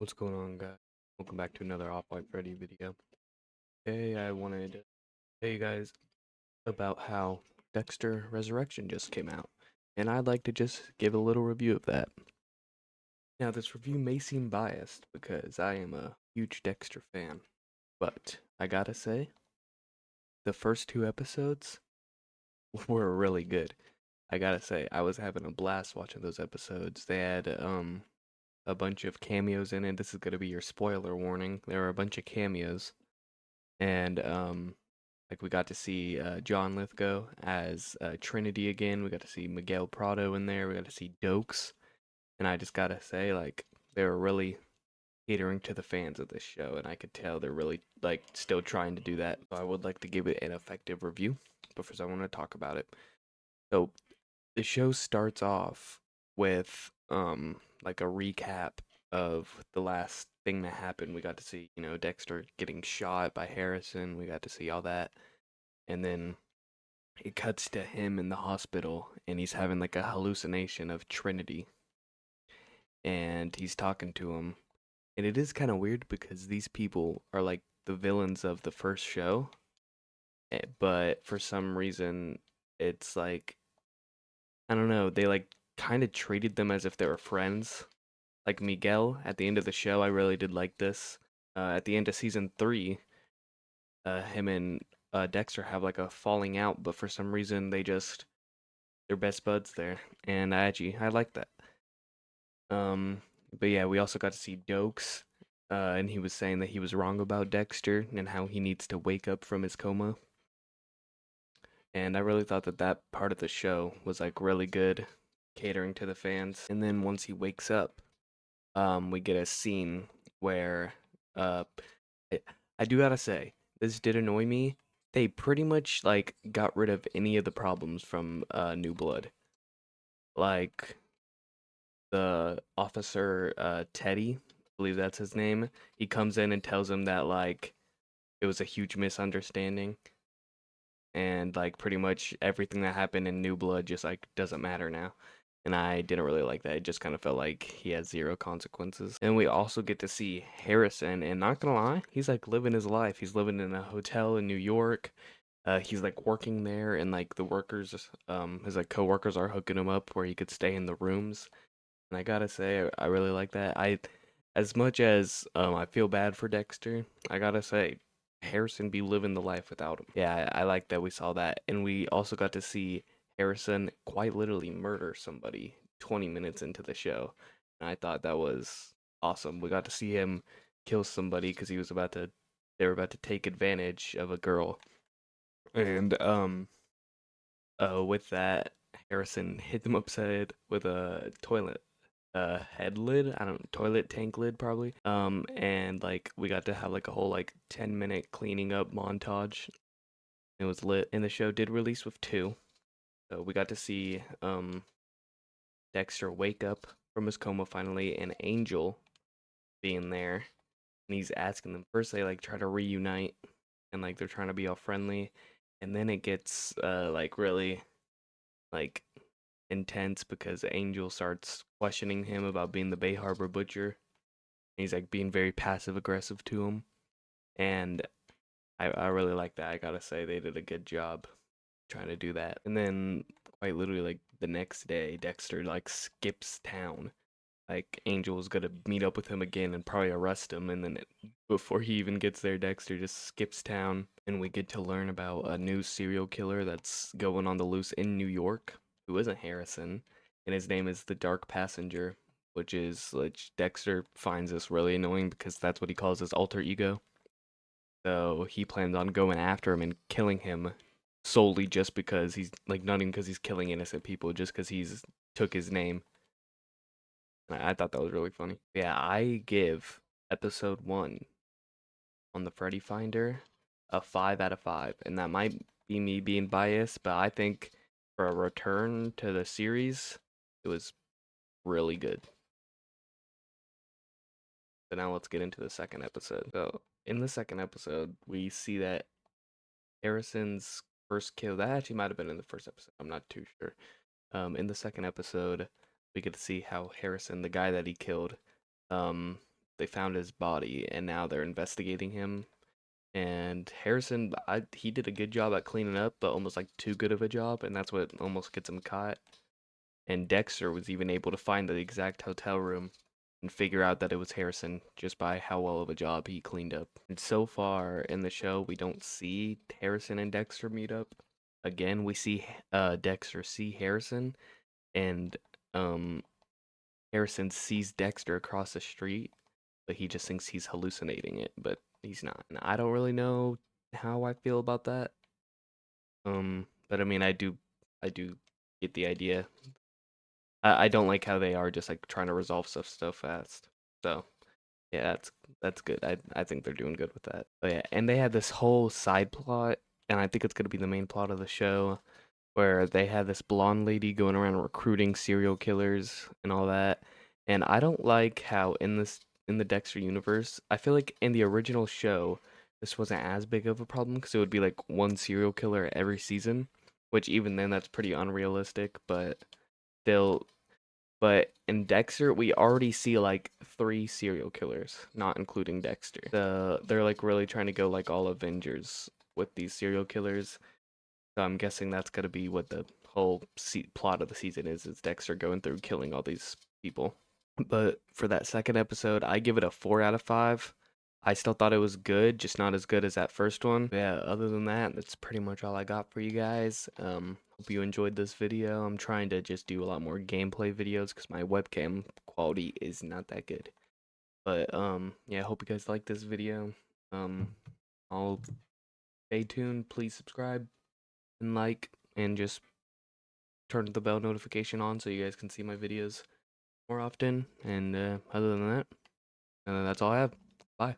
What's going on, guys? Welcome back to another Off White Freddy video. Today, I wanted to tell you guys about how Dexter Resurrection just came out, and I'd like to just give a little review of that. Now, this review may seem biased because I am a huge Dexter fan, but I gotta say, the first two episodes were really good. I gotta say, I was having a blast watching those episodes. They had a bunch of cameos in it. This is gonna be your spoiler warning. There were a bunch of cameos and like we got to see John Lithgow as Trinity again. We got to see Miguel Prado in there. We got to see Dokes, and I just gotta say, like, they were really catering to the fans of this show, and I could tell they're really like still trying to do that. So I would like to give it an effective review, but first I want to talk about it. So the show starts off with like a recap of the last thing that happened. We got to see, Dexter getting shot by Harrison. We got to see all that. And then it cuts to him in the hospital and he's having like a hallucination of Trinity and he's talking to him. And it is kind of weird because these people are like the villains of the first show, but for some reason it's like I don't know, they like kind of treated them as if they were friends. Like Miguel at the end of the show, I really did like this. At the end of season 3, him and Dexter have like a falling out, but for some reason they're best buds there, and I like that. Um, but yeah, we also got to see Dokes, and he was saying that he was wrong about Dexter and how he needs to wake up from his coma. And I really thought that that part of the show was like really good, catering to the fans. And then once he wakes up, we get a scene where uh, I, I do gotta say this did annoy me. They pretty much like got rid of any of the problems from New Blood. Like the officer Teddy, I believe that's his name. He comes in and tells him that like it was a huge misunderstanding and like pretty much everything that happened in New Blood just like doesn't matter now. And I didn't really like that. It just kind of felt like he has zero consequences. And we also get to see Harrison, and not gonna lie, he's like living his life. He's living in a hotel in New York. He's like working there, and like the workers, his like coworkers are hooking him up where he could stay in the rooms. And I gotta say, I really like that. As much as I feel bad for Dexter, I gotta say, Harrison be living the life without him. Yeah, I like that we saw that, and we also got to see Harrison quite literally murder somebody 20 minutes into the show, and I thought that was awesome. We got to see him kill somebody because they were about to take advantage of a girl, and with that, Harrison hit them upside with a toilet head lid. I don't toilet tank lid probably. And like we got to have like a whole like 10-minute cleaning up montage. It was lit, and the show did release with two. So we got to see Dexter wake up from his coma finally, and Angel being there, and he's asking them. First, they like try to reunite, and like they're trying to be all friendly, and then it gets like really like intense because Angel starts questioning him about being the Bay Harbor Butcher. He's like being very passive aggressive to him, and I really like that. I gotta say they did a good job trying to do that. And then quite literally like the next day, Dexter like skips town. Like Angel's gonna meet up with him again and probably arrest him, and then before he even gets there, Dexter just skips town, and we get to learn about a new serial killer that's going on the loose in New York, who isn't Harrison, and his name is the Dark Passenger, which Dexter finds this really annoying because that's what he calls his alter ego. So he plans on going after him and killing him solely just because he's like not even because he's killing innocent people, just because he's took his name. And I thought that was really funny. Yeah, I give episode 1 on the Freddy Finder a 5 out of 5, and that might be me being biased, but I think for a return to the series, it was really good. So now let's get into the second episode. So in the second episode, we see that Harrison's first kill, that actually might have been in the first episode. I'm not too sure. In the second episode, we get to see how Harrison, the guy that he killed, um, they found his body, and now they're investigating him. And Harrison, he did a good job at cleaning up, but almost like too good of a job, and that's what almost gets him caught. And Dexter was even able to find the exact hotel room and figure out that it was Harrison just by how well of a job he cleaned up. And so far in the show, we don't see Harrison and Dexter meet up. Again, we see Dexter see Harrison, and um, Harrison sees Dexter across the street, but he just thinks he's hallucinating it, but he's not. And I don't really know how I feel about that. But I mean, I do get the idea. I don't like how they are just like trying to resolve stuff so fast. So yeah, that's good. I think they're doing good with that. But yeah, and they had this whole side plot, and I think it's gonna be the main plot of the show, where they had this blonde lady going around recruiting serial killers and all that. And I don't like how in the Dexter universe, I feel like in the original show, this wasn't as big of a problem because it would be like one serial killer every season, which even then that's pretty unrealistic, but they'll but in Dexter, we already see like three serial killers, not including Dexter. They're like really trying to go like all Avengers with these serial killers. So I'm guessing that's gonna be what the whole plot of the season is Dexter going through killing all these people. But for that second episode, I give it a 4 out of 5. I still thought it was good, just not as good as that first one. But yeah, other than that, that's pretty much all I got for you guys. Hope you enjoyed this video. I'm trying to just do a lot more gameplay videos because my webcam quality is not that good. But yeah, I hope you guys like this video. I'll stay tuned. Please subscribe and like, and just turn the bell notification on so you guys can see my videos more often. And other than that, that's all I have. Bye.